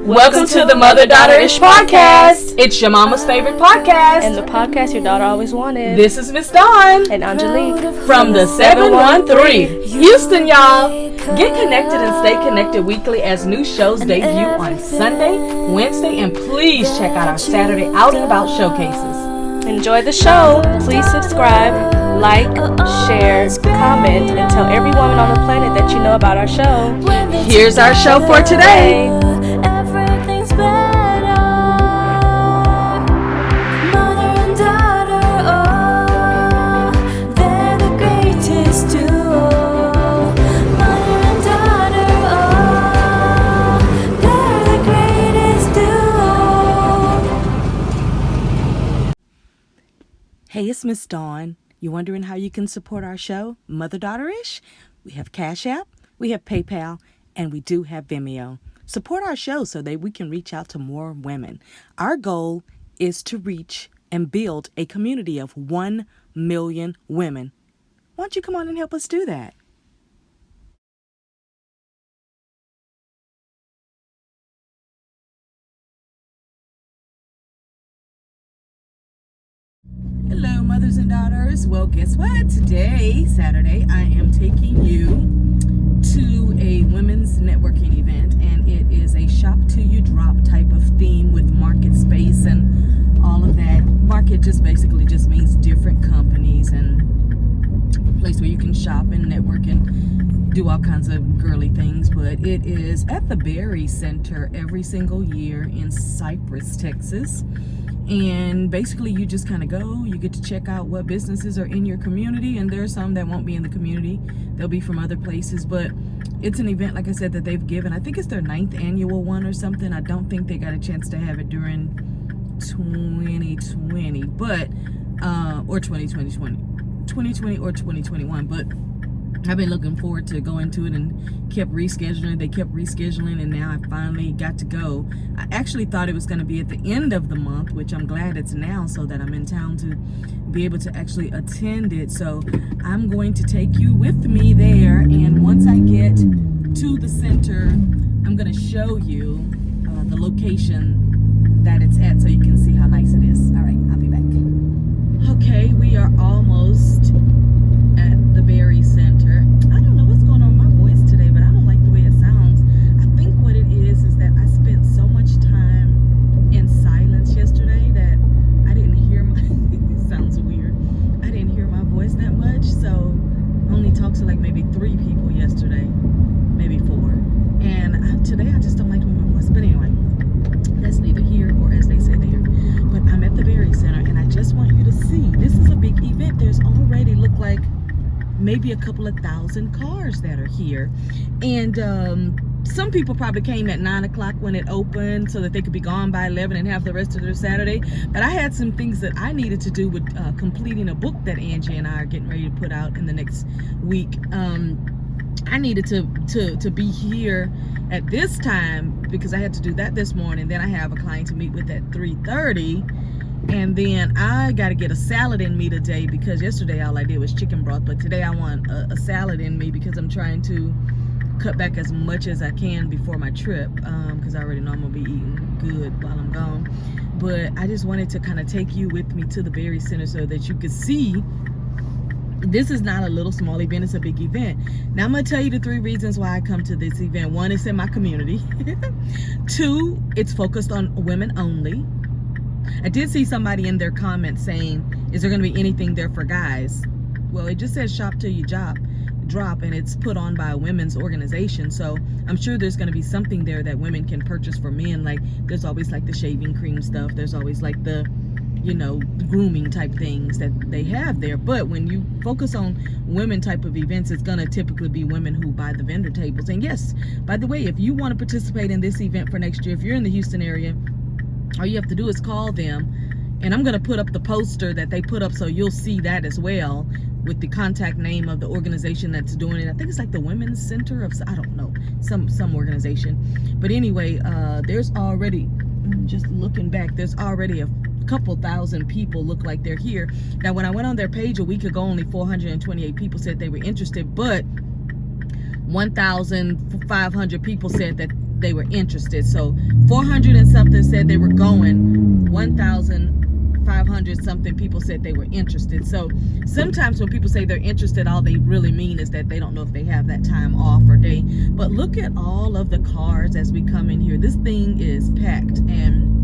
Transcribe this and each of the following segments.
Welcome to the Mother-Daughter-ish podcast. It's your mama's favorite podcast. And the podcast your daughter always wanted. This is Miss Dawn. And Angelique. From the 713. Houston, y'all. Get connected and stay connected weekly as new shows debut on Sunday, Wednesday, and please check out our Saturday Out and About showcases. Enjoy the show. Please subscribe, like, share, comment, and tell every woman on the planet that you know about our show. Here's our show for today. Hey, it's Miss Dawn. You wondering how you can support our show, Mother-Daughter-ish? We have Cash App, we have PayPal, and we do have Vimeo. Support our show so that we can reach out to more women. Our goal is to reach and build a community of 1 million women. Why don't you come on and help us do that? Hello, mothers and daughters. Well, guess what? Today, Saturday, I am taking you to a women's networking event, and it is a shop till you drop type of theme with market space and all of that. Market just basically just means different companies and a place where you can shop and network and do all kinds of girly things. But it is at the Berry Center every single year in Cypress, Texas. And basically you just kind of go, you get to check out what businesses are in your community, and there are some that won't be in the community. They'll be from other places, but it's an event, like I said, that they've given. I think it's their 9th annual one or something. I don't think they got a chance to have it during 2020, but, or 2020 or 2021, but I've been looking forward to going to it and kept rescheduling. They kept rescheduling, and now I finally got to go. I actually thought it was going to be at the end of the month, which I'm glad it's now so that I'm in town to be able to actually attend it. So I'm going to take you with me there, and once I get to the center, I'm going to show you the location that it's at so you can see how nice it is. All right, I'll be back. Okay, we are almost at the Berry Center. I don't know what's going on with my voice today, but I don't like the way it sounds. I think what it is that I spent so much time in silence yesterday that I didn't hear my it sounds weird. I didn't hear my voice that much, so I only talked to like maybe 3 people yesterday, maybe 4. And today I just don't like my voice. But anyway, that's neither here or as they say there. But I'm at the Berry Center, and I just want you to see, this is a big event. There's already looked like maybe a couple of thousand cars that are here, and some people probably came at 9 o'clock when it opened so that they could be gone by 11 and have the rest of their Saturday. But I had some things that I needed to do with completing a book that Angie and I are getting ready to put out in the next week. I needed to be here at this time because I had to do that this morning. Then I have a client to meet with at 3:30. And then I got to get a salad in me today because yesterday all I did was chicken broth. But today I want a salad in me because I'm trying to cut back as much as I can before my trip, because I already know I'm going to be eating good while I'm gone. But I just wanted to kind of take you with me to the Berry Center so that you could see this is not a little small event, it's a big event. Now I'm going to tell you the 3 reasons why I come to this event. 1, it's in my community. 2, it's focused on women only. I did see somebody in their comments saying, is there going to be anything there for guys? Well, it just says shop till you drop, and it's put on by a women's organization. So I'm sure there's going to be something there that women can purchase for men. Like there's always like the shaving cream stuff. There's always like the, you know, grooming type things that they have there. But when you focus on women type of events, it's going to typically be women who buy the vendor tables. And yes, by the way, if you want to participate in this event for next year, if you're in the Houston area, all you have to do is call them, and I'm going to put up the poster that they put up so you'll see that as well with the contact name of the organization that's doing it. I think it's like the Women's Center of, I don't know, some organization. But anyway, there's already, just looking back, there's already a couple thousand people look like they're here. Now, when I went on their page a week ago, only 428 people said they were interested, but 1,500 people said that they were interested. So 400 and something said they were going. 1,500 something people said they were interested. So sometimes when people say they're interested, all they really mean is that they don't know if they have that time off or day. But look at all of the cars as we come in here. This thing is packed, and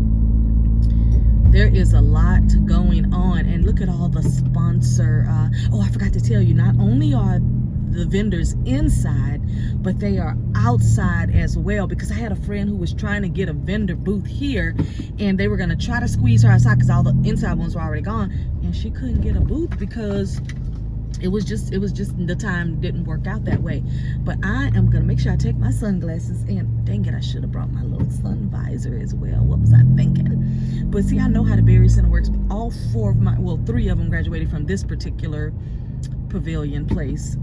there is a lot going on. And look at all the sponsor. Oh, I forgot to tell you, not only are the vendors inside, but they are outside as well, because I had a friend who was trying to get a vendor booth here, and they were going to try to squeeze her outside because all the inside ones were already gone, and she couldn't get a booth because it was just the time didn't work out that way. But I am gonna make sure I take my sunglasses, and dang it, I should have brought my little sun visor as well. What was I thinking? But see, I know how the Berry Center works. All four of my, well, three of them graduated from this particular pavilion place,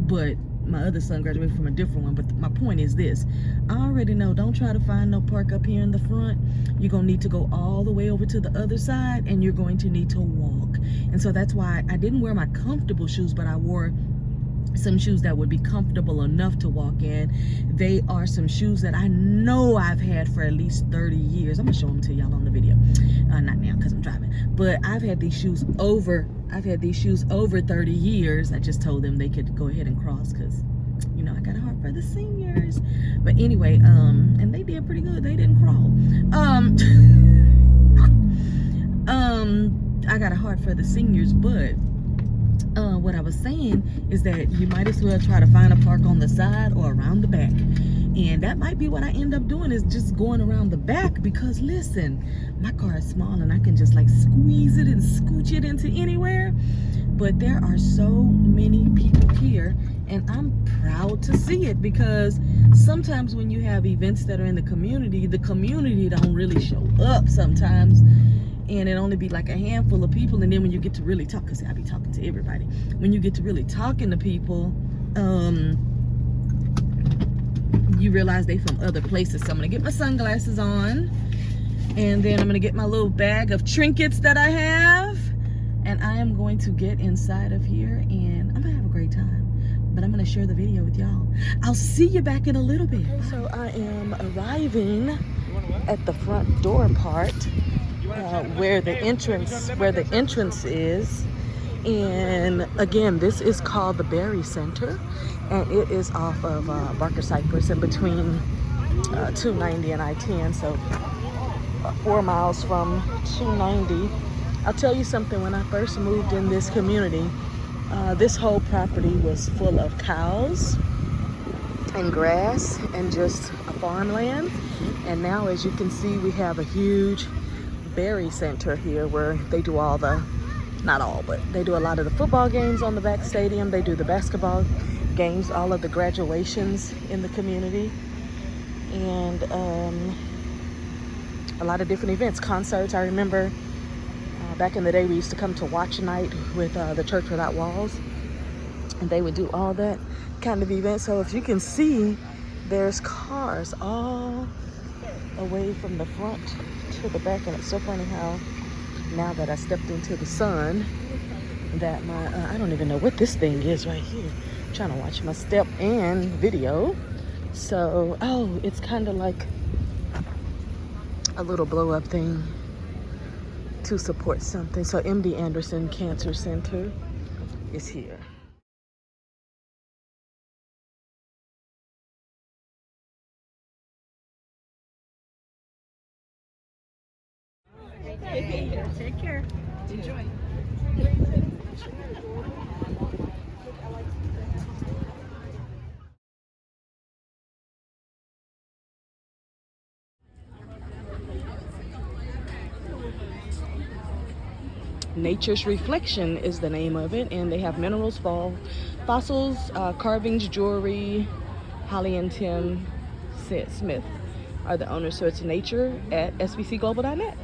but my other son graduated from a different one. But my point is this: I already know, don't try to find no park up here in the front. You're gonna need to go all the way over to the other side, and you're going to need to walk. And so that's why I didn't wear my comfortable shoes, but I wore some shoes that would be comfortable enough to walk in. They are some shoes that I know I've had for at least 30 years. I'm gonna show them to y'all on the video. Not now because I'm driving, but I've had these shoes over 30 years. I just told them they could go ahead and cross because, you know, I got a heart for the seniors. But anyway, and they did pretty good. They didn't crawl. I got a heart for the seniors, but what I was saying is that you might as well try to find a park on the side or around the back. And that might be what I end up doing, is just going around the back, because listen, my car is small and I can just like squeeze it and scooch it into anywhere. But there are so many people here, and I'm proud to see it, because sometimes when you have events that are in the community don't really show up sometimes, and it only be like a handful of people. And then when you get to really talk, because I be talking to everybody, when you get to really talking to people, you realize they from other places. So I'm gonna get my sunglasses on, and then I'm gonna get my little bag of trinkets that I have, and I am going to get inside of here, and I'm gonna have a great time. But I'm gonna share the video with y'all. I'll see you back in a little bit. So I am arriving at the front door part, where the entrance is. And again, this is called the Berry Center, and it is off of Barker Cypress, in between 290 and I-10, so 4 miles from 290. I'll tell you something, when I first moved in this community, this whole property was full of cows and grass and just a farmland. And now, as you can see, we have a huge Berry Center here, where they do all the, not all, but they do a lot of the football games on the back stadium. They do the basketball games, all of the graduations in the community, and a lot of different events, concerts. I remember back in the day, we used to come to Watch Night with the Church Without Walls, and they would do all that kind of event. So if you can see, there's cars all away from the front to the back, and it's so funny how now that I stepped into the sun, that my I don't even know what this thing is right here. I'm trying to watch my step and video. So, oh, it's kind of like a little blow up thing to support something. So MD Anderson Cancer Center is here. Take care. Enjoy. Nature's Reflection is the name of it, and they have minerals, fossils, carvings, jewelry. Holly and Tim Smith are the owners. So it's nature at sbcglobal.net.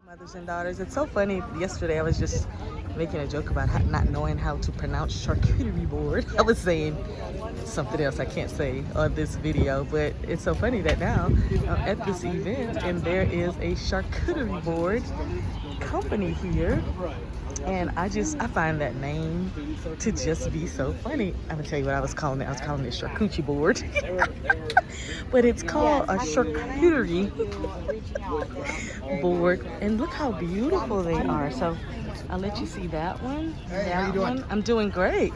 Mothers and daughters. It's so funny. Yesterday I was just making a joke about not knowing how to pronounce charcuterie board. I was saying something else I can't say on this video, but it's so funny that now I'm at this event and there is a charcuterie board company here, and I find that name to just be so funny. I'm gonna tell you what I was calling it. I was calling it charcuterie board. But it's called a charcuterie board, and look how beautiful they are. So I'll let you see that one. Hey, how you doing? I'm doing great.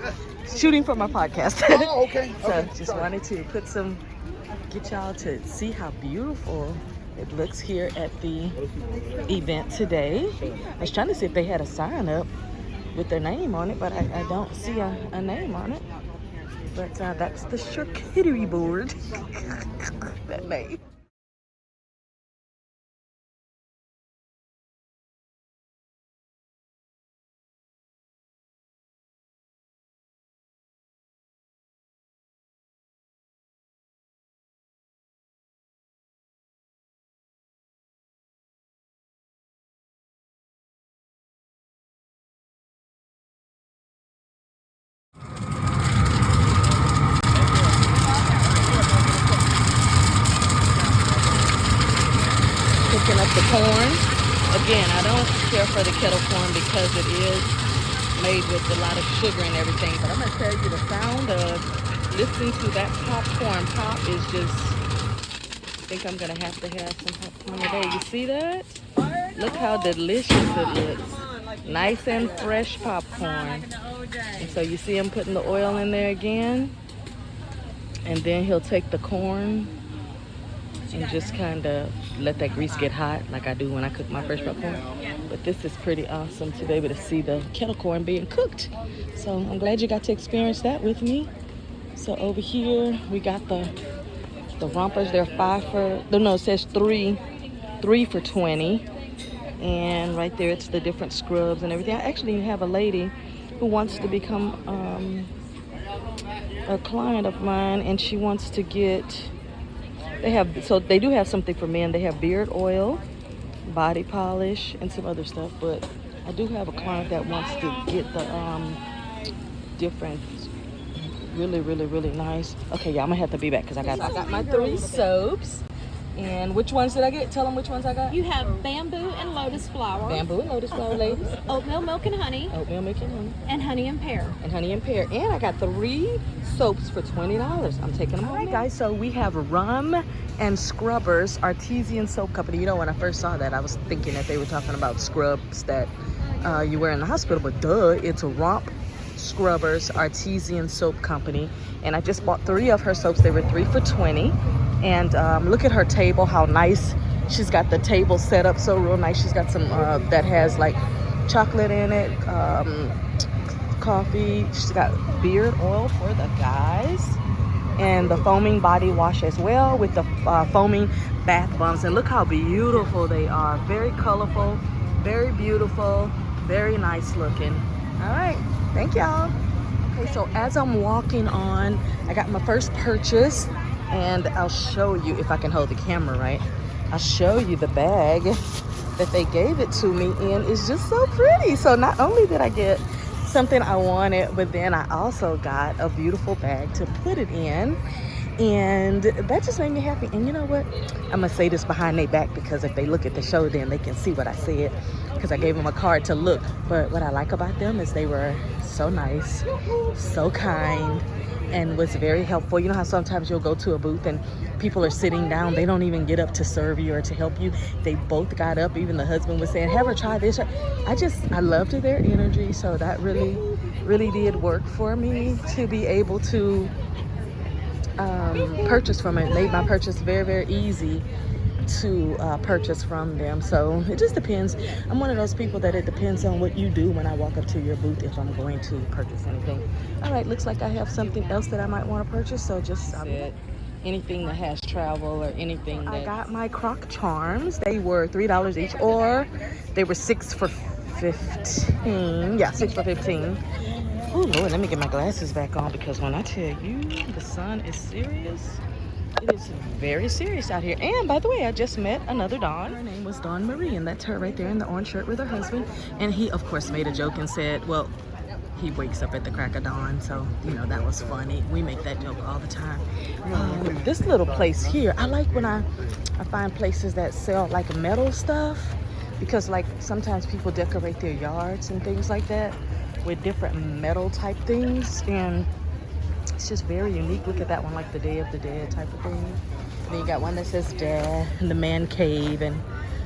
Shooting for my podcast. Oh, okay. So just wanted to get y'all to see how beautiful it looks here at the event today. I was trying to see if they had a sign up with their name on it, but I don't see a name on it. But that's the charcuterie board. That name. Picking up the corn. Again, I don't care for the kettle corn because it is made with a lot of sugar and everything. But I'm gonna tell you, the sound of listening to that popcorn pop is just, I think I'm gonna have to have some popcorn today. You see that? Look how delicious it looks. Nice and fresh popcorn. And so you see him putting the oil in there again. And then he'll take the corn and just kind of let that grease get hot like I do when I cook my fresh popcorn. But this is pretty awesome to be able to see the kettle corn being cooked. So I'm glad you got to experience that with me. So over here we got the rompers. They're it says three for 20. And right there it's the different scrubs and everything. I actually have a lady who wants to become a client of mine, and she wants to get, they do have something for men. They have beard oil, body polish, and some other stuff. But I do have a client that wants to get the different, really nice. Okay, yeah, I'm gonna have to be back because I got my 3 soaps. And which ones did I get? Tell them which ones I got. You have bamboo and lotus flower. Bamboo and lotus flower, ladies. Oatmeal, milk, and honey. Oatmeal, milk, and honey. And honey and pear. And honey and pear. And I got 3 soaps for $20. I'm taking them home. All right, guys, so we have Rum and Scrubbers Artesian Soap Company. You know, when I first saw that, I was thinking that they were talking about scrubs that you wear in the hospital, but duh, it's Romp Scrubbers Artesian Soap Company. And I just bought 3 of her soaps. They were 3 for $20. And look at her table, how nice. She's got the table set up so real nice. She's got some that has like chocolate in it, coffee. She's got beard oil for the guys, and the foaming body wash as well with the foaming bath bombs. And look how beautiful they are. Very colorful, very beautiful, very nice looking. All right, thank y'all. Okay, so as I'm walking on, I got my first purchase. And I'll show you, if I can hold the camera right, I'll show you the bag that they gave it to me in. It's just so pretty. So not only did I get something I wanted, but then I also got a beautiful bag to put it in. And that just made me happy. And you know what? I'm going to say this behind their back, because if they look at the show, then they can see what I said, because I gave them a card to look. But what I like about them is they were so nice, so kind, and was very helpful. You know how sometimes you'll go to a booth and people are sitting down, they don't even get up to serve you or to help you. They both got up. Even the husband was saying, have her try this. I loved their energy. So that really did work for me to be able to purchase from it. It made my purchase very easy to purchase from them. So it just depends. I'm one of those people that it depends on what you do when I walk up to your booth if I'm going to purchase anything. All right, looks like I have something else that I might want to purchase, so just anything that has travel or anything. I got my Croc Charms. They were $3 each, or they were 6 for $15. Yeah, 6 for $15. Oh Lord, let me get my glasses back on, because when I tell you the sun is serious, It is very serious out here. And by the way, I just met another Dawn. Her name was Dawn Marie, and that's her right there in the orange shirt with her husband. And he, of course, made a joke and said, well, he wakes up at the crack of dawn, so you know that was funny. We make that joke all the time. This little place here, I like when I find places that sell like metal stuff, because like sometimes people decorate their yards and things like that with different metal type things, and it's just very unique. Look at that one, like the Day of the Dead type of thing. And then you got one that says Dad and the Man Cave, and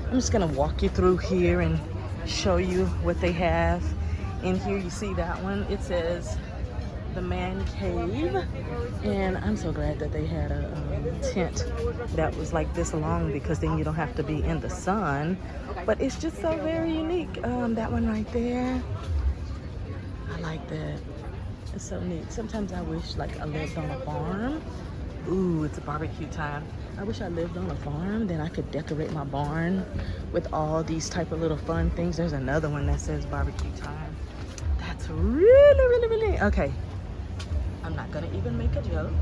I'm just gonna walk you through here and show you what they have. In here you see that one, it says the Man Cave, and I'm so glad that they had a tent that was like this long, because then you don't have to be in the sun. But it's just so very unique. That one right there, I like that. It's so neat. Sometimes I wish like I lived on a farm. Ooh, it's a barbecue time. I wish I lived on a farm, then I could decorate my barn with all these type of little fun things. There's another one that says barbecue time. That's really okay. I'm not gonna even make a joke.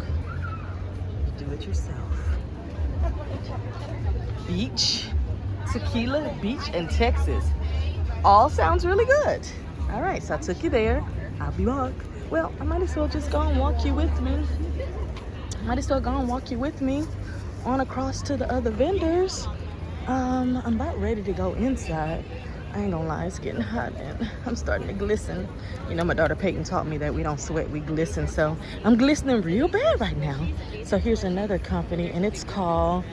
You do it yourself. Beach, Tequila Beach in Texas. All sounds really good. All right, so I took you there. I'll be back. Well, I might as well just go and walk you with me. On across to the other vendors. I'm about ready to go inside. I ain't gonna lie, it's getting hot and I'm starting to glisten. You know, my daughter Paiton taught me that we don't sweat, we glisten. So I'm glistening real bad right now. So here's another company, and it's called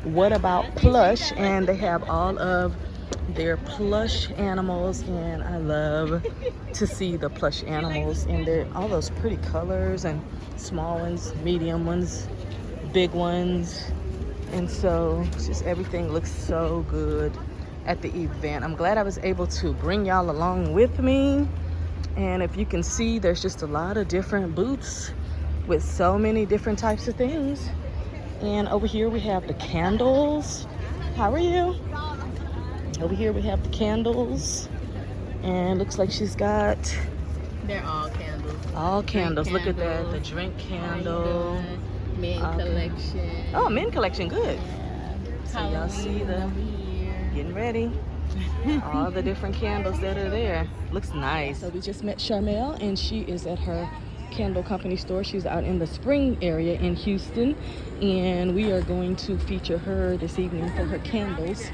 What About Plush, and they have all of their plush animals, and I love to see the plush animals in there. All those pretty colors, and small ones, medium ones, big ones. And so just everything looks so good at the event. I'm glad I was able to bring y'all along with me. And if you can see, there's just a lot of different booths with so many different types of things. And over here we have the candles. How are you? Over here we have the candles, and looks like she's got, they're all candles. All candles. Drink Look at that, candles. the drink candle. Men collection. Oh, men collection, good. Yeah. So y'all see the, getting ready. All the different candles that are there. Looks nice. So we just met Charmel, and she is at her candle company store. She's out in the Spring area in Houston, and we are going to feature her this evening for her candles.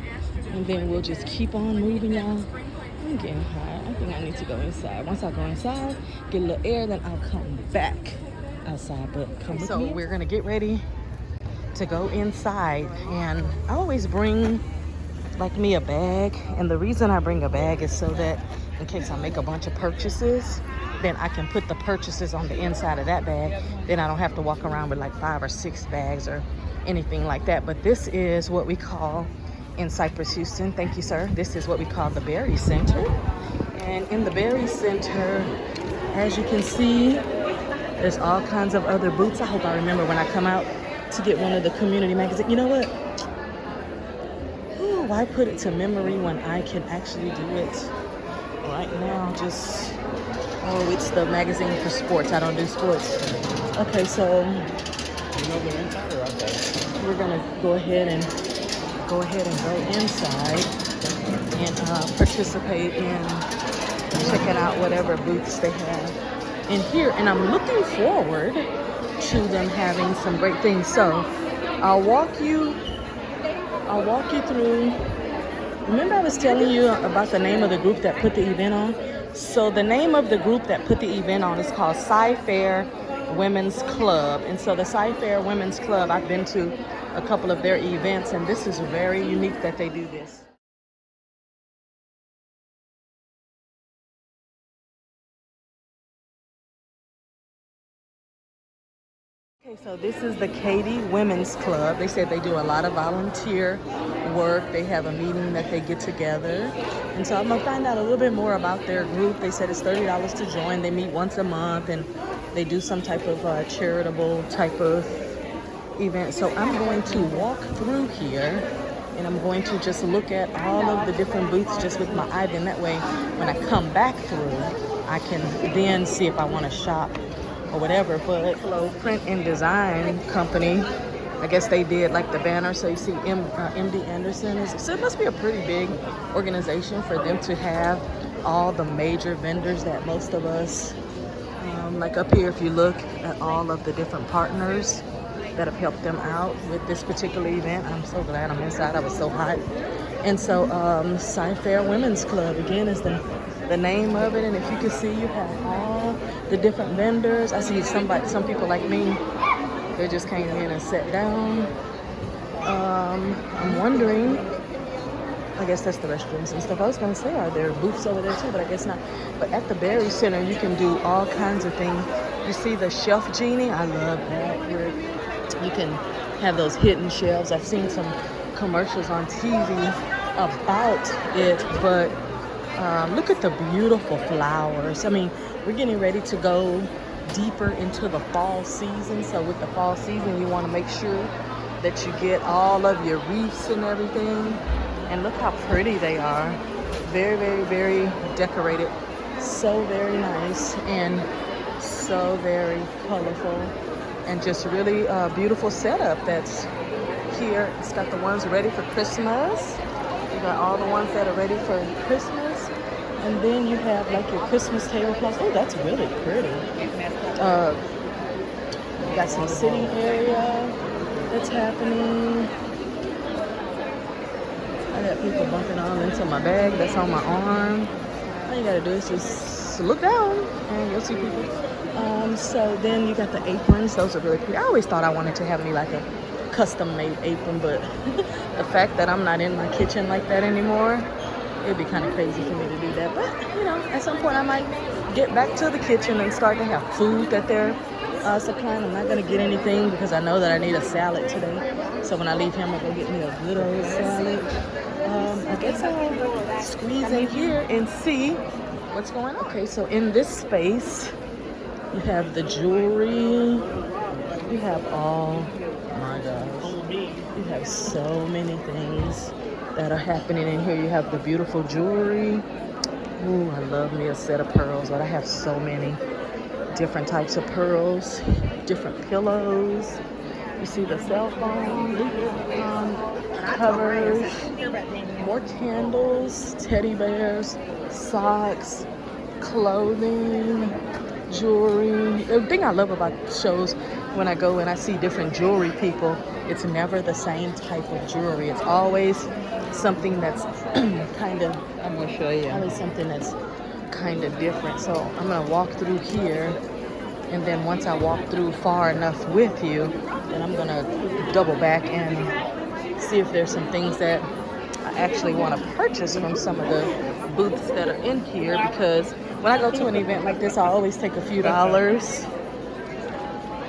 And then we'll just keep on moving, y'all. I'm getting hot. I think I need to go inside. Once I go inside, get a little air, then I'll come back outside. But come with me. So we're gonna get ready to go inside, and I always bring like me a bag, and the reason I bring a bag is so that in case I make a bunch of purchases, then I can put the purchases on the inside of that bag. Then I don't have to walk around with like 5 or 6 bags or anything like that. But this is what we call, in Cypress, Houston, thank you, sir, this is what we call the Berry Center. And in the Berry Center, as you can see, there's all kinds of other booths. I hope I remember when I come out to get one of the community magazines. You know what? Ooh, why put it to memory when I can actually do it right now? Just, oh, it's the magazine for sports. I don't do sports. Okay, so we're gonna go ahead and go inside and participate in checking out whatever booths they have in here. And I'm looking forward to them having some great things. So I'll walk you through. Remember I was telling you about the name of the group that put the event on? So the name of the group that put the event on is called Sci-Fair Women's Club. And so the Sci-Fair Women's Club, I've been to a couple of their events, and this is very unique that they do this. Okay, so this is the Katy Women's Club. They said they do a lot of volunteer work. They have a meeting that they get together. And so I'm gonna find out a little bit more about their group. They said it's $30 to join. They meet once a month, and they do some type of charitable type of event. So I'm going to walk through here, and I'm going to just look at all of the different booths just with my eye. Then that way, when I come back through, I can then see if I want to shop or whatever. But Flow Print and Design Company I guess they did like the banner. So you see MD Anderson so it must be a pretty big organization for them to have all the major vendors that most of us, like up here, if you look at all of the different partners that have helped them out with this particular event. I'm so glad I'm inside. I was so hot. And so Sci-Fair Women's Club, again, is the name of it. And if you can see, you have all the different vendors. I see some people like me, they just came in and sat down. I'm wondering, I guess that's the restrooms and stuff. I was gonna say, are there booths over there too, but I guess not. But at the Berry Center, you can do all kinds of things. You see the shelf genie? I love that. Where you can have those hidden shelves. I've seen some commercials on TV about it, but look at the beautiful flowers. I mean, we're getting ready to go deeper into the fall season. So with the fall season, you want to make sure that you get all of your wreaths and everything. And look how pretty they are. Very, very, very decorated. So very nice and so very colorful. And just really beautiful setup that's here. It's got the ones ready for Christmas. You got all the ones that are ready for Christmas. And then you have like your Christmas tablecloths. Oh, that's really pretty. You got some sitting area that's happening. I got people bumping all into my bag that's on my arm. All you gotta do is just look down and you'll see people. So then you got the aprons. Those are really pretty. I always thought I wanted to have me like a custom-made apron, but the fact that I'm not in my kitchen like that anymore, it'd be kind of crazy for me to do that. But, you know, at some point I might get back to the kitchen and start to have food that they're supplying. I'm not going to get anything because I know that I need a salad today. So when I leave here, I'm going to go get me a good old salad. I guess I'll squeeze in here and see what's going on. Okay, so in this space, you have the jewelry. You have all, my gosh, you have so many things that are happening in here. You have the beautiful jewelry. Ooh, I love me a set of pearls, but I have so many different types of pearls, different pillows. You see the cell phone covers, more candles, teddy bears, socks, clothing, jewelry. The thing I love about shows when I go and I see different jewelry people, it's never the same type of jewelry. It's always something that's kind of, I'm going to show you, always something that's kind of different. So I'm going to walk through here, and then once I walk through far enough with you, then I'm going to double back and see if there's some things that I actually want to purchase from some of the booths that are in here, because when I go to an event like this, I always take a few dollars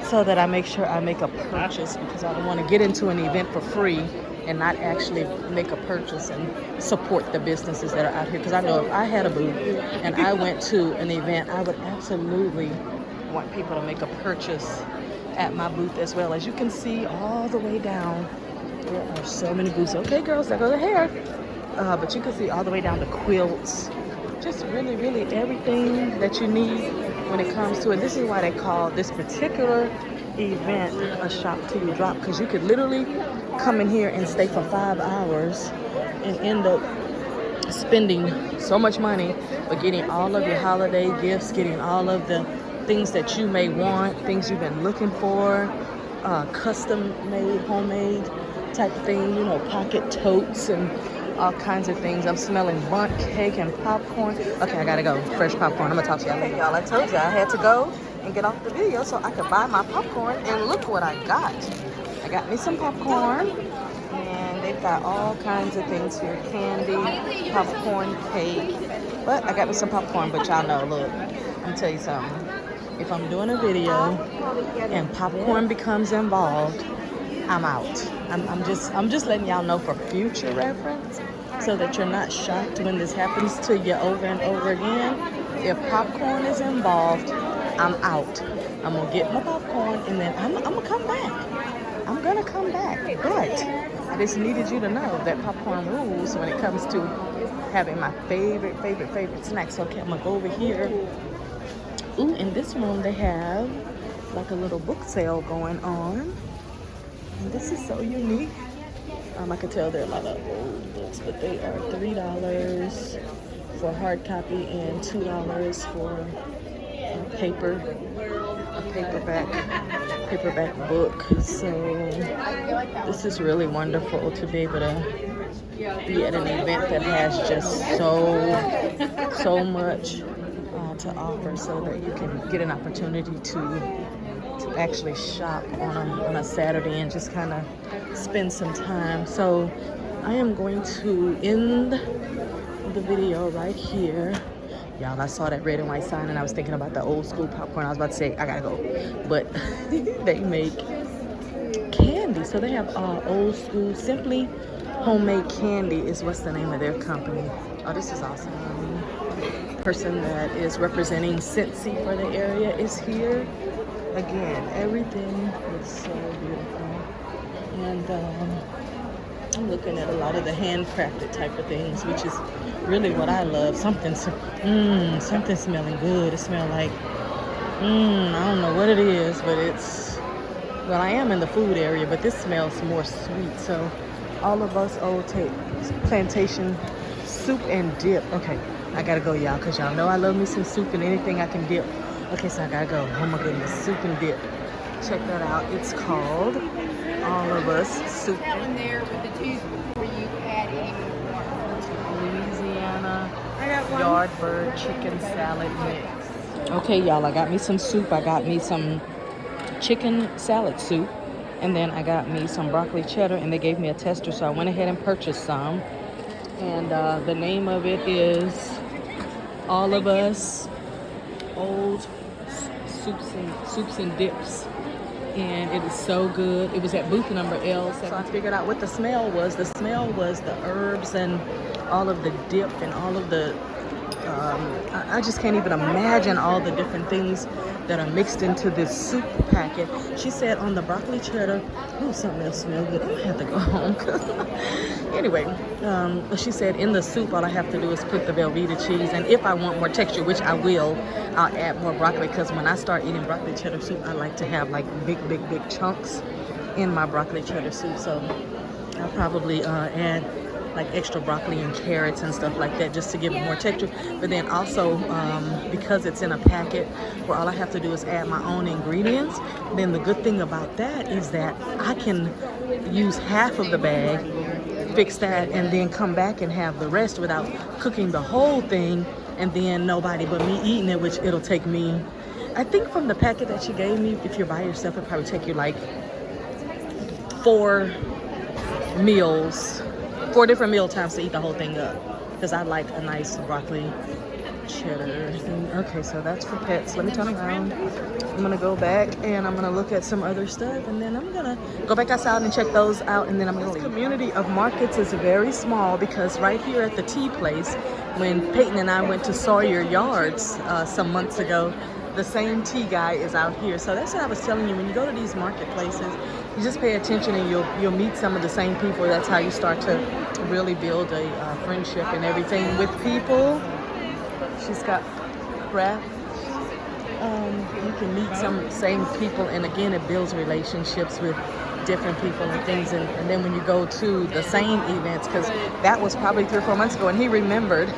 so that I make sure I make a purchase, because I don't want to get into an event for free and not actually make a purchase and support the businesses that are out here. Because I know if I had a booth and I went to an event, I would absolutely want people to make a purchase at my booth as well. As you can see all the way down, there are so many booths. Okay, girls, there go the hair. But you can see all the way down to quilts. Just really, really everything that you need when it comes to it. This is why they call this particular event a shop till you drop, because you could literally come in here and stay for 5 hours and end up spending so much money, but getting all of your holiday gifts, getting all of the things that you may want, things you've been looking for, custom made, homemade type of thing, you know, pocket totes and all kinds of things. I'm smelling bundt cake and popcorn. Okay, I gotta go. Fresh popcorn. I'm gonna talk to y'all later. Y'all, I told you I had to go and get off the video so I could buy my popcorn, and look what I got. I got me some popcorn, and they've got all kinds of things here. Candy, popcorn, cake. But I got me some popcorn, but y'all know, look, I'm gonna tell you something. If I'm doing a video and popcorn becomes involved, I'm out. I'm just letting y'all know for future reference, so that you're not shocked when this happens to you over and over again. If popcorn is involved, I'm out. I'm gonna get my popcorn, and then I'm gonna come back. I'm gonna come back. But I just needed you to know that popcorn rules when it comes to having my favorite snacks. Okay, I'm gonna go over here. Ooh, in this room they have like a little book sale going on. And this is so unique. I can tell there are a lot of old books, but they are $3 for hard copy and $2 for a paperback book. So this is really wonderful to be able to be at an event that has just so much to offer, so that you can get an opportunity to actually shop on a Saturday and just kind of spend some time. So I am going to end the video right here. Y'all, I saw that red and white sign and I was thinking about the old school popcorn. I was about to say I gotta go, but they make candy. So they have old school, simply homemade candy is what's the name of their company. Oh, this is awesome. Person that is representing Cincy for the area is here. Again, everything looks so beautiful. And I'm looking at a lot of the handcrafted type of things, which is really what I love. Something smelling good. It smells like, I don't know what it is, but it's, well, I am in the food area, but this smells more sweet. So all of us old plantation soup and dip. Okay, I gotta go, y'all, because y'all know I love me some soup and anything I can dip. Okay, so I gotta go. Oh my goodness, soup and dip. Check that out. It's called All of Us Soup. That one there with the tooth before you add any more. Louisiana Yardbird chicken salad mix. Okay, y'all, I got me some soup. I got me some chicken salad soup. And then I got me some broccoli cheddar, and they gave me a tester, so I went ahead and purchased some. And the name of it is All of Us Old Soups and Dips. And it is so good. It was at booth number L7. So I figured out what the smell was. The smell was the herbs and all of the dip and all of the, I just can't even imagine all the different things that are mixed into this soup packet. She said on the broccoli cheddar, oh, something else smells good. I have to go home. Anyway, she said in the soup, all I have to do is put the Velveeta cheese. And if I want more texture, which I will, I'll add more broccoli, because when I start eating broccoli cheddar soup, I like to have like big chunks in my broccoli cheddar soup. So I'll probably add like extra broccoli and carrots and stuff like that, just to give it more texture. But then also, because it's in a packet where all I have to do is add my own ingredients, then the good thing about that is that I can use half of the bag, fix that, and then come back and have the rest without cooking the whole thing, and then nobody but me eating it, which it'll take me, I think from the packet that she gave me, if you're by yourself, it'll probably take you like 4 different meal times to eat the whole thing up, because I like a nice broccoli cheddar. Okay, so that's for pets. Let me turn around. I'm gonna go back and I'm gonna look at some other stuff, and then I'm gonna go back outside and check those out, and then I'm gonna leave. The community of markets is very small, because right here at the tea place, when Paiton and I went to Sawyer Yards some months ago, the same tea guy is out here. So that's what I was telling you, when you go to these marketplaces, you just pay attention and you'll meet some of the same people. That's how you start to really build a friendship and everything with people. She's got craft. You can meet some same people, and again, it builds relationships with different people and things. And then when you go to the same events, because that was probably 3 or 4 months ago, and he remembered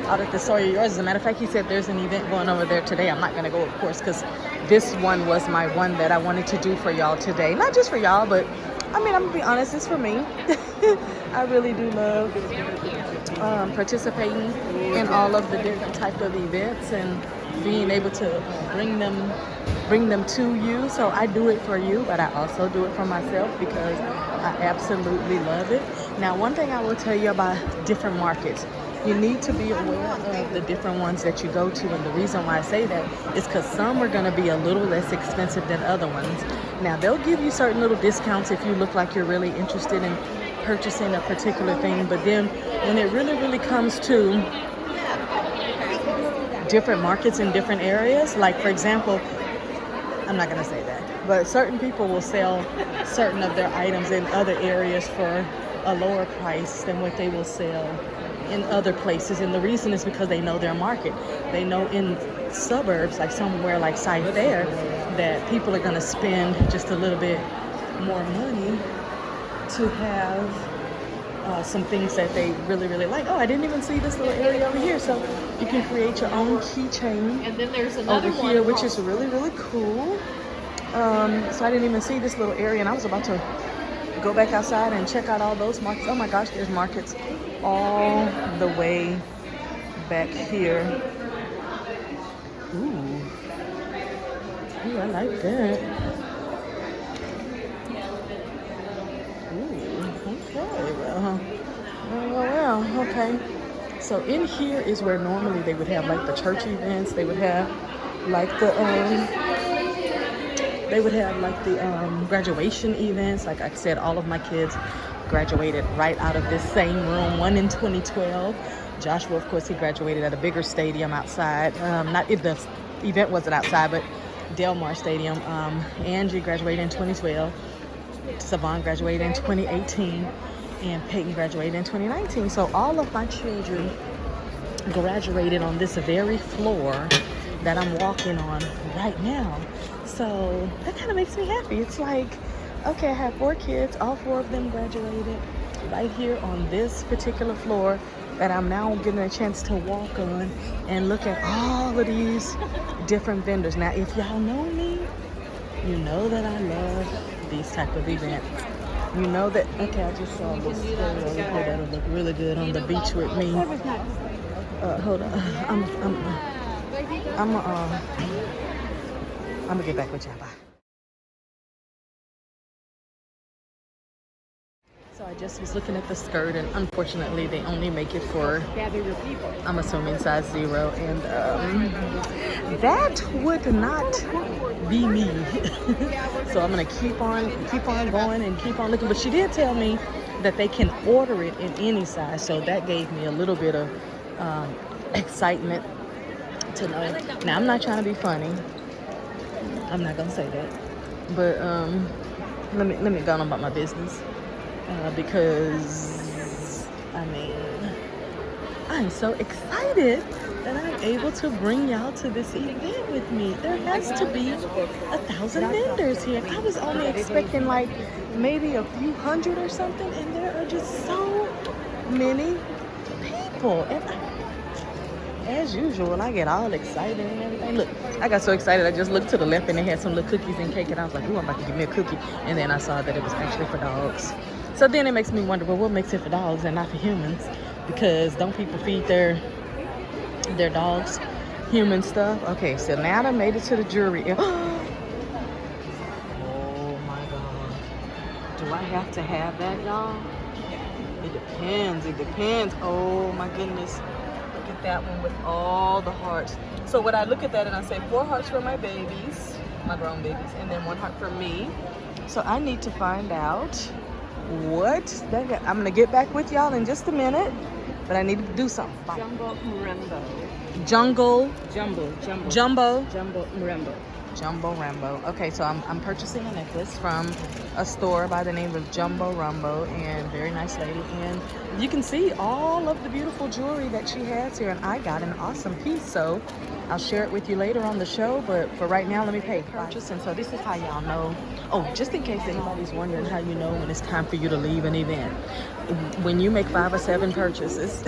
out at the Sawyer Yards. As a matter of fact, he said there's an event going over there today. I'm not going to go, of course, because this one was my one that I wanted to do for y'all today. Not just for y'all, but I mean, I'm going to be honest, it's for me. I really do love participating in all of the different type of events and being able to bring them to you. So I do it for you, but I also do it for myself, because I absolutely love it. Now, one thing I will tell you about different markets, you need to be aware of the different ones that you go to, and the reason why I say that is because some are going to be a little less expensive than other ones. Now, they'll give you certain little discounts if you look like you're really interested in purchasing a particular thing, but then when it really comes to different markets in different areas, like for example, I'm not going to say that, but certain people will sell certain of their items in other areas for a lower price than what they will sell in other places. And the reason is because they know their market. They know in suburbs, like somewhere like Sci Fair, that people are going to spend just a little bit more money to have some things that they really, really like. Oh, I didn't even see this little area over here. So you can create your own keychain And then there's another over one here, which across- is really, really cool. So I didn't even see this little area, and I was about to go back outside and check out all those markets. Oh my gosh, there's markets all the way back here. Ooh, ooh, I like that. Ooh, okay, well, okay. So in here is where normally they would have like the church events. They would have like the graduation events. Like I said, all of my kids graduated right out of this same room. One in 2012. Joshua, of course, he graduated at a bigger stadium outside. The event wasn't outside, but Delmar Stadium. Angie graduated in 2012. Savon graduated in 2018. And Paiton graduated in 2019. So all of my children graduated on this very floor that I'm walking on right now. So that kind of makes me happy. It's like, okay, I have 4 kids. All 4 of them graduated right here on this particular floor that I'm now getting a chance to walk on and look at all of these different vendors. Now, if y'all know me, you know that I love these type of events. You know that, okay, I just saw this photo that'll look really good on the beach with me. Hold on, I'm gonna get back with y'all, bye. So I just was looking at the skirt, and unfortunately they only make it for, I'm assuming, size 0, and that would not be me. So I'm gonna keep on going and keep on looking. But she did tell me that they can order it in any size, so that gave me a little bit of excitement to know. Now I'm not trying to be funny. I'm not gonna say that, but let me go on about my business. Because I mean, I'm so excited that I'm able to bring y'all to this event with me. There has to be 1,000 vendors here. I was only expecting like maybe a few hundred or something, and there are just so many people. And as usual, I get all excited and everything. Look, I got so excited, I just looked to the left and they had some little cookies and cake, and I was like, ooh, I'm about to give me a cookie. And then I saw that it was actually for dogs. So then it makes me wonder, well, what makes it for dogs and not for humans? Because don't people feed their dogs human stuff? Okay, so now I made it to the jury. Oh my God. Do I have to have that, y'all? It depends. Oh my goodness. Look at that one with all the hearts. So when I look at that and I say 4 hearts for my babies, my grown babies, and then 1 heart for me. So I need to find out what that got. I'm gonna get back with y'all in just a minute, but I need to do something. Bye. Jumbo Rambo. Okay, so I'm purchasing a necklace from a store by the name of Jumbo Rambo, and very nice lady. And you can see all of the beautiful jewelry that she has here, and I got an awesome piece, so I'll share it with you later on the show. But for right now, let me pay purchase. And so this is how y'all know. Oh, just in case anybody's wondering how you know when it's time for you to leave an event. When you make 5 or 7 purchases.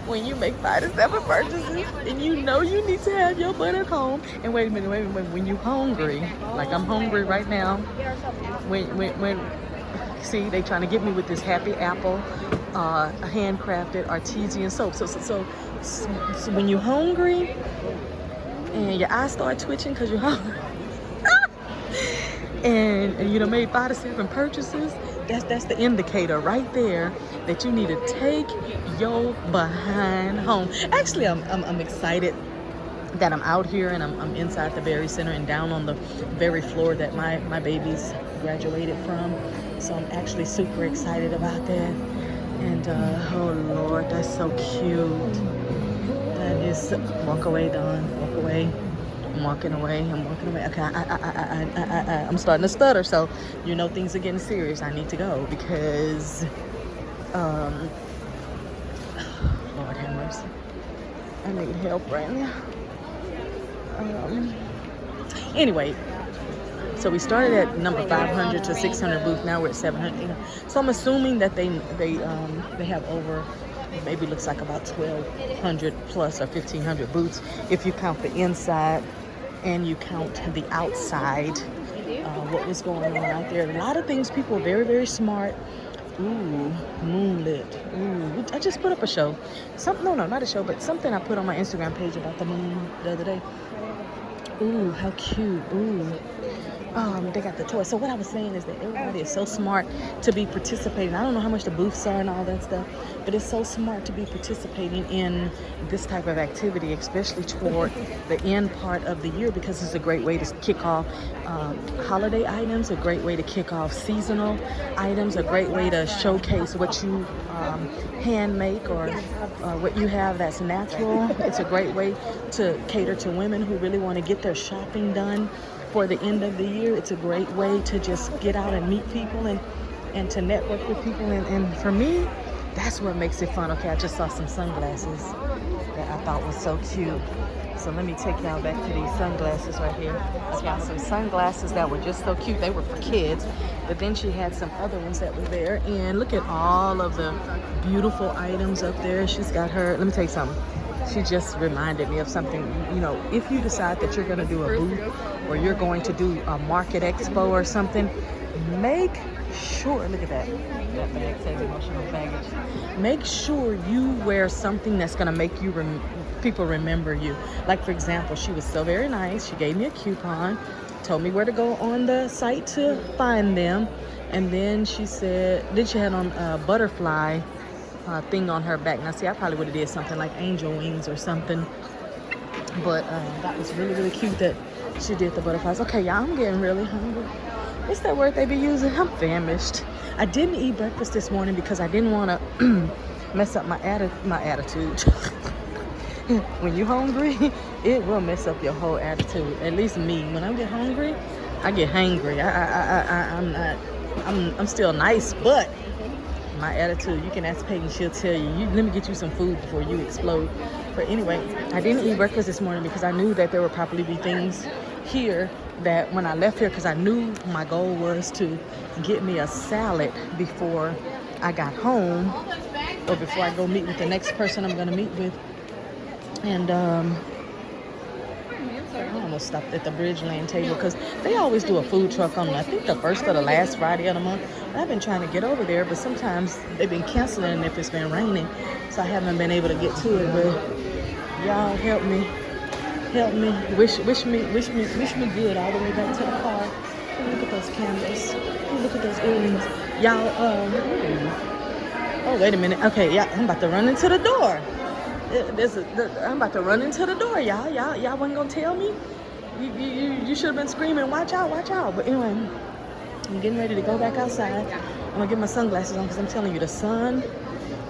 When you make 5 to 7 purchases and you know you need to have your butt at home. And wait a minute, when you hungry, like I'm hungry right now, when see, they trying to get me with this Happy Apple handcrafted artesian soap. So when you're hungry and your eyes start twitching because you're hungry, and you done made 5 to 7 purchases, that's the indicator right there that you need to take your behind home. Actually, I'm excited that I'm out here and I'm inside the very center and down on the very floor that my babies graduated from. So I'm actually super excited about that. And oh Lord, that's so cute. That is, walk away, Dawn, walk away. I'm walking away. Okay, I'm starting to stutter, so you know things are getting serious. I need to go because, Lord have mercy, I need help right now. Anyway, So we started at number 500 to 600 booth. Now we're at 700. So I'm assuming that they have over, maybe looks like about 1,200 plus or 1,500 booths if you count the inside and you count the outside. What was going on out there? A lot of things. People are very, very smart. Ooh, moonlit. Ooh, I just put up a show. No, not a show, but something I put on my Instagram page about the moon the other day. Ooh, how cute. Ooh. They got the toys. So what I was saying is that everybody is so smart to be participating. I don't know how much the booths are and all that stuff, but it's so smart to be participating in this type of activity, especially toward the end part of the year, because it's a great way to kick off holiday items, a great way to kick off seasonal items, a great way to showcase what you hand make or what you have that's natural. It's a great way to cater to women who really want to get their shopping done for the end of the year. It's a great way to just get out and meet people and to network with people. And for me, that's what makes it fun. Okay, I just saw some sunglasses that I thought was so cute. So let me take y'all back to these sunglasses right here. I got some sunglasses that were just so cute. They were for kids, but then she had some other ones that were there. And look at all of the beautiful items up there. She's got her, let me tell you something. She just reminded me of something. You know, if you decide that you're going to do a booth or you're going to do a market expo or something, make sure, look at that bag says emotional baggage. Make sure you wear something that's going to make you people remember you. Like, for example, she was so very nice. She gave me a coupon, told me where to go on the site to find them, and then she said, then she had on a butterfly thing on her back. Now, see, I probably would have did something like angel wings or something, but that was really, really cute that she did the butterflies. Okay, y'all, I'm getting really hungry. What's that word they be using? I'm famished. I didn't eat breakfast this morning because I didn't want to mess up my attitude. When you're hungry, it will mess up your whole attitude. At least me. When I get hungry, I get hangry. I'm still nice, but my attitude, you can ask Paiton, she'll tell you, let me get you some food before you explode. But anyway, I didn't eat breakfast this morning because I knew that there would probably be things here that when I left here, because I knew my goal was to get me a salad before I got home or before I go meet with the next person I'm going to meet with. And I almost stopped at the Bridgeland table because they always do a food truck on, I think, the first or the last Friday of the month. And I've been trying to get over there, but sometimes they've been canceling if it's been raining, so I haven't been able to get to it. But y'all help me, wish me good all the way back to the car. Look at those candles. Look at those earrings, y'all. Oh, wait a minute. Okay, yeah, I'm about to run into the door. I'm about to run into the door, y'all. Y'all wasn't gonna tell me. You should have been screaming, watch out, watch out. But anyway, I'm getting ready to go back outside. I'm gonna get my sunglasses on because I'm telling you, the sun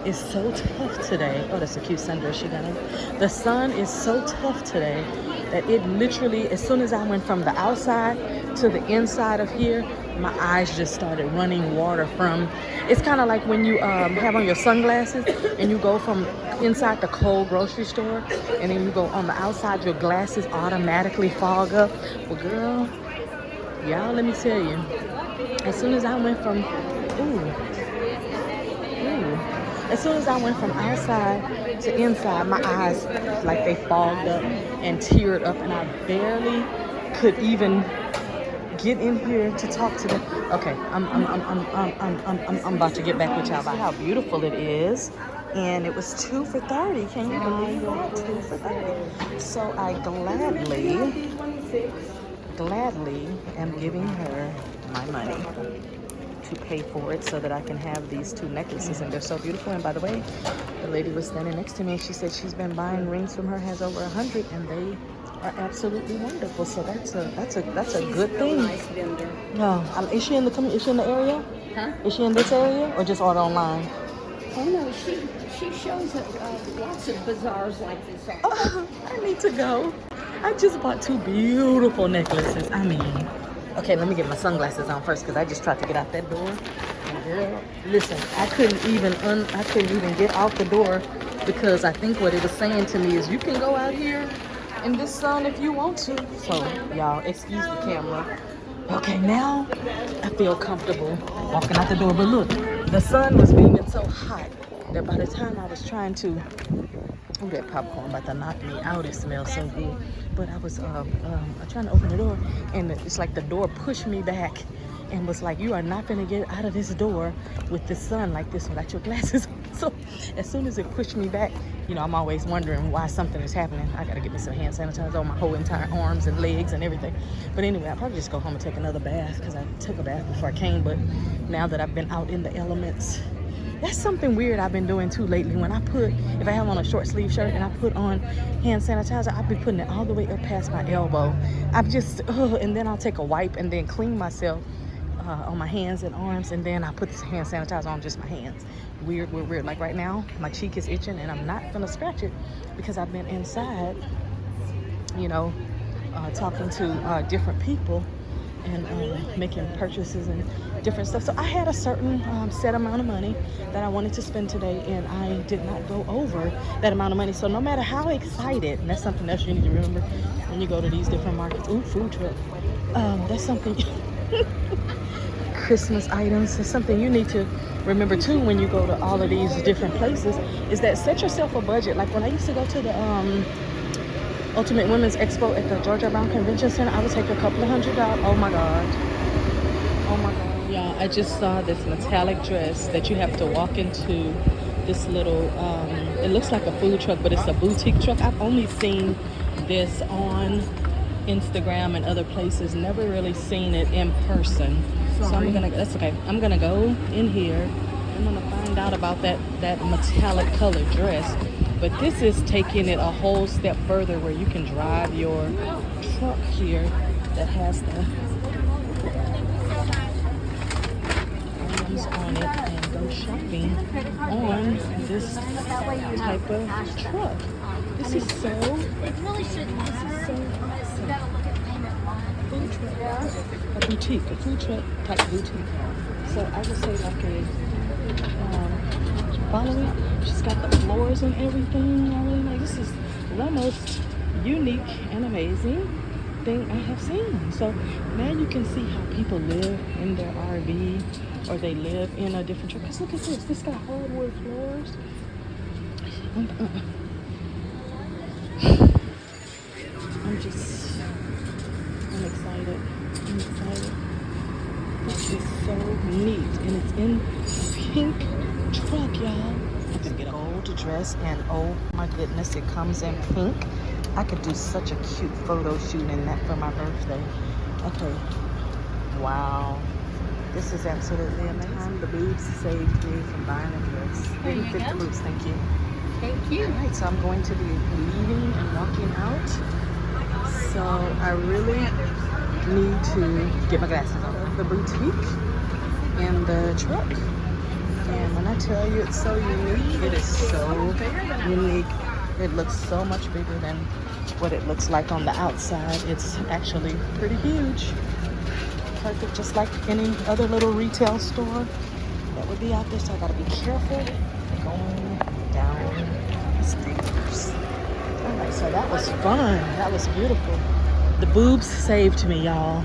is so tough today. Oh, that's a cute sundress she got on. The sun is so tough today that it literally, as soon as I went from the outside to the inside of here, my eyes just started running water from. It's kind of like when you have on your sunglasses and you go from inside the cold grocery store and then you go on the outside, your glasses automatically fog up. Well, girl, y'all, let me tell you, as soon as I went from as soon as I went from outside to inside, my eyes, like, they fogged up and teared up, and I barely could even get in here to talk to them. Okay, I'm about to get back with y'all about how beautiful it is. And it was 2 for $30. Can you believe it? 2 for $30. So I gladly am giving her my money to pay for it so that I can have these 2 necklaces, and they're so beautiful. And by the way, the lady was standing next to me and she said she's been buying rings from her, has over 100, and they are absolutely wonderful. So that's a good thing. Nice vendor. No, is she in the area? Huh? Is she in this area or just order online? Oh no, she shows lots of bazaars like this. Oh, I need to go. I just bought 2 beautiful necklaces. I mean, okay, let me get my sunglasses on first because I just tried to get out that door. And girl, listen, I couldn't even get out the door because I think what it was saying to me is you can go out here in this sun if you want to. So y'all, excuse the camera. Okay, now I feel comfortable walking out the door. But look, the sun was beaming so hot that by the time I was trying to, oh, that popcorn about to knock me out. It smells so good. But I was trying to open the door, and it's like the door pushed me back and was like, you are not gonna get out of this door with the sun like this without your glasses on. So as soon as it pushed me back, you know, I'm always wondering why something is happening. I gotta get me some hand sanitizer on my whole entire arms and legs and everything. But anyway, I'll probably just go home and take another bath, because I took a bath before I came. But now that I've been out in the elements, that's something weird I've been doing too lately. When I put, if I have on a short sleeve shirt and I put on hand sanitizer, I've been putting it all the way up past my elbow. I'm just, and then I'll take a wipe and then clean myself on my hands and arms, and then I put this hand sanitizer on just my hands. Weird. Like right now, my cheek is itching and I'm not gonna scratch it because I've been inside, you know, talking to different people and making purchases and different stuff. So I had a certain set amount of money that I wanted to spend today, and I did not go over that amount of money. So no matter how excited, and that's something else you need to remember when you go to these different markets. Ooh, food truck. That's something. Christmas items is something you need to remember too when you go to all of these different places, is that set yourself a budget. Like when I used to go to the Ultimate Women's Expo at the Georgia Brown Convention Center, I would take a couple of $100. Oh my god, y'all, I just saw this metallic dress that you have to walk into this little it looks like a food truck, but it's a boutique truck. I've only seen this on Instagram and other places, never really seen it in person. So that's okay. I'm gonna go in here. I'm gonna find out about that metallic colored dress. But this is taking it a whole step further, where you can drive your truck here that has the items on it and go shopping on this type of truck. This is so a food truck type boutique. So I would say like a follow it. She's got the floors and everything. I really like, this is the most unique and amazing thing I have seen. So now you can see how people live in their RV, or they live in a different truck. Cause look at this. This got hardwood floors. I'm excited. This is so neat, and it's in a pink truck, y'all. I can get an old dress, and oh my goodness, it comes in pink. I could do such a cute photo shoot in that for my birthday. Okay, wow, this is absolutely amazing. The boobs saved me from buying a dress. They didn't fit the boobs. Thank you. Thank you. All right, so I'm going to be leaving and walking out. So I really need to get my glasses out of the boutique and the truck. And when I tell you it's so unique, it is so unique. It looks so much bigger than what it looks like on the outside. It's actually pretty huge. Perfect, just like any other little retail store that would be out there. So I gotta be careful going down the stairs. All right, so that was fun. That was beautiful. The boobs saved me, y'all.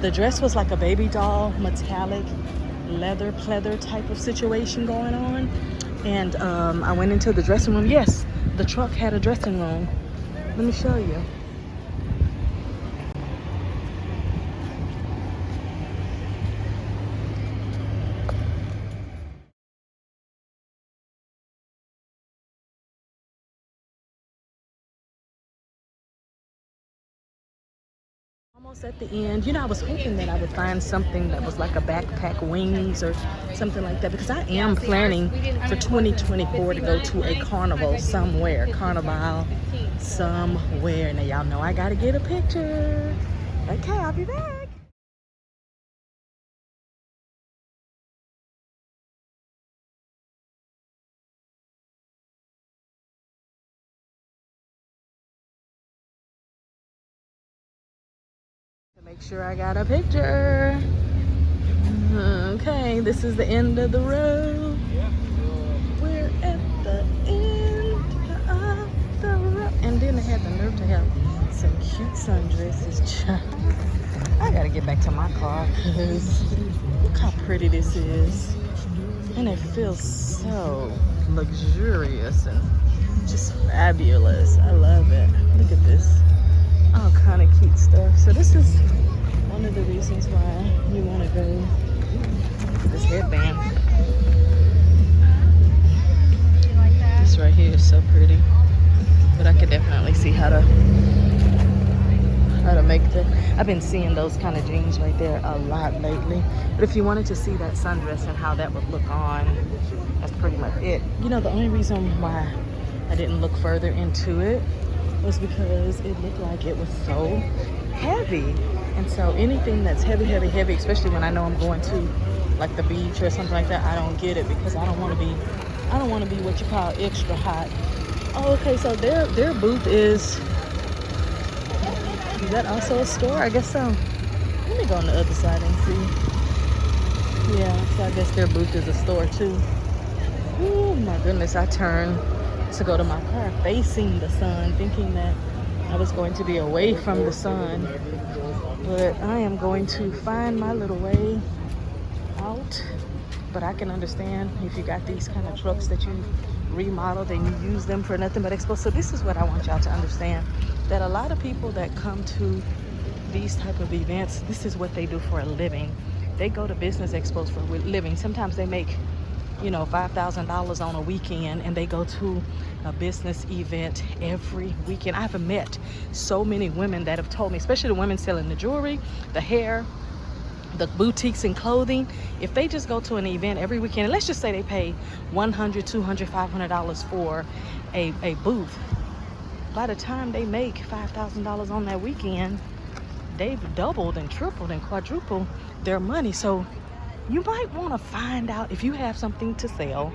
The dress was like a baby doll, metallic, leather pleather type of situation going on. And I went into the dressing room. Yes, the truck had a dressing room. Let me show you. Almost at the end. You know, I was hoping that I would find something that was like a backpack wings or something like that, because I am planning for 2024 to go to a carnival somewhere. Carnival somewhere. Now y'all know I gotta get a picture. Okay, I'll be back. Make sure I got a picture. Okay, this is the end of the road. We're at the end of the road. And then they had the nerve to have some cute sundresses. I gotta get back to my car because look how pretty this is. And it feels so luxurious and just fabulous. I love it. Look at this. All kind of cute stuff. So this is one of the reasons why you want to go. Look at this headband. This right here is so pretty. But I could definitely see how to make the. I've been seeing those kind of jeans right there a lot lately. But if you wanted to see that sundress and how that would look on, that's pretty much it. You know, the only reason why I didn't look further into it was because it looked like it was so heavy. And so anything that's heavy, especially when I know I'm going to like the beach or something like that, I don't get it because I don't want to be what you call extra hot. Oh, okay, so their booth is that also a store? I guess so. Let me go on the other side and see. Yeah, so I guess their booth is a store too. Oh my goodness, I turned to go to my car facing the sun, thinking that I was going to be away from the sun. But I am going to find my little way out. But I can understand if you got these kind of trucks that you remodeled and you use them for nothing but expo. So this is what I want y'all to understand, that a lot of people that come to these type of events, this is what they do for a living. They go to business expos for a living. Sometimes they make, you know, $5,000 on a weekend, and they go to a business event every weekend. I've met so many women that have told me, especially the women selling the jewelry, the hair, the boutiques and clothing, if they just go to an event every weekend, and let's just say they pay $100, $200, $500 for a booth, by the time they make $5,000 on that weekend, they've doubled and tripled and quadrupled their money. So you might want to find out, if you have something to sell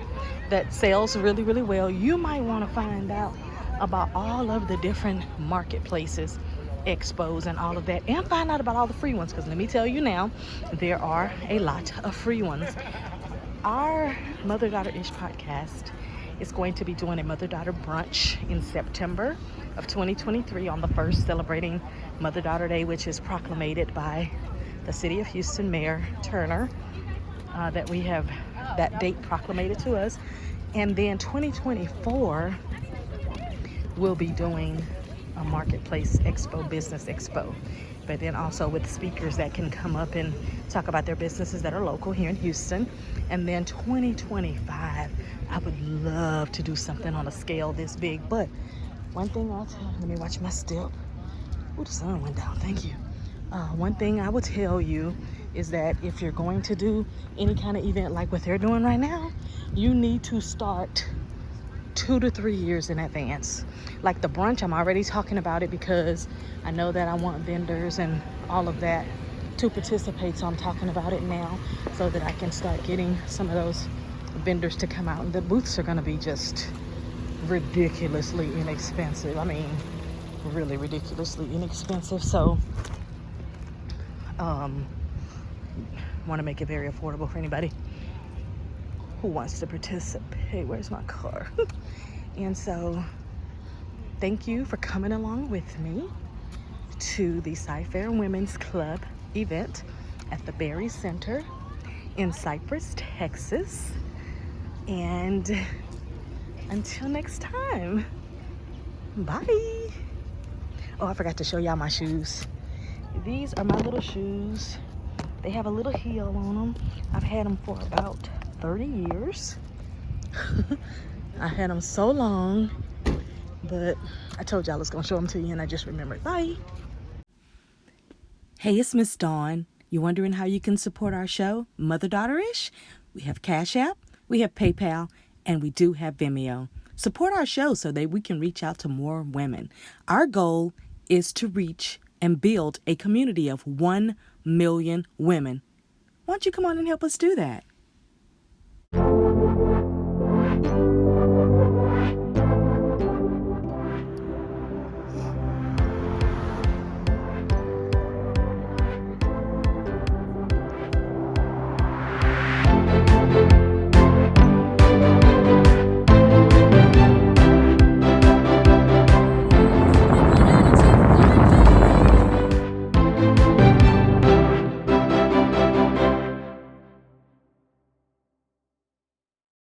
that sells really, really well, you might want to find out about all of the different marketplaces, expos, and all of that, and find out about all the free ones, because let me tell you now, there are a lot of free ones. Our Mother-Daughter-ish podcast is going to be doing a mother-daughter brunch in September of 2023 on the 1st, celebrating Mother-Daughter Day, which is proclamated by the city of Houston Mayor Turner, that we have that date proclamated to us. And then 2024 we'll be doing a marketplace expo, business expo, but then also with speakers that can come up and talk about their businesses that are local here in Houston. And then 2025, I would love to do something on a scale this big. But one thing let me watch my step. Oh, the sun went down, thank you. One thing I would tell you is that if you're going to do any kind of event like what they're doing right now, you need to start 2 to 3 years in advance. Like the brunch, I'm already talking about it because I know that I want vendors and all of that to participate, so I'm talking about it now so that I can start getting some of those vendors to come out. And the booths are going to be just ridiculously inexpensive. I mean, really ridiculously inexpensive. So want to make it very affordable for anybody who wants to participate. Where's my car? And so thank you for coming along with me to the Cy-Fair Women's Club event at the Berry Center in Cypress, Texas. And until next time, bye. Oh, I forgot to show y'all my shoes. These are my little shoes. They have a little heel on them. I've had them for about 30 years. I had them so long, but I told y'all I was gonna show them to you and I just remembered. Bye. Hey, it's Miss Dawn. You wondering how you can support our show, Mother-Daughter-ish? We have Cash App, we have PayPal, and we do have Vimeo. Support our show so that we can reach out to more women. Our goal is to reach and build a community of 1 million women. Why don't you come on and help us do that?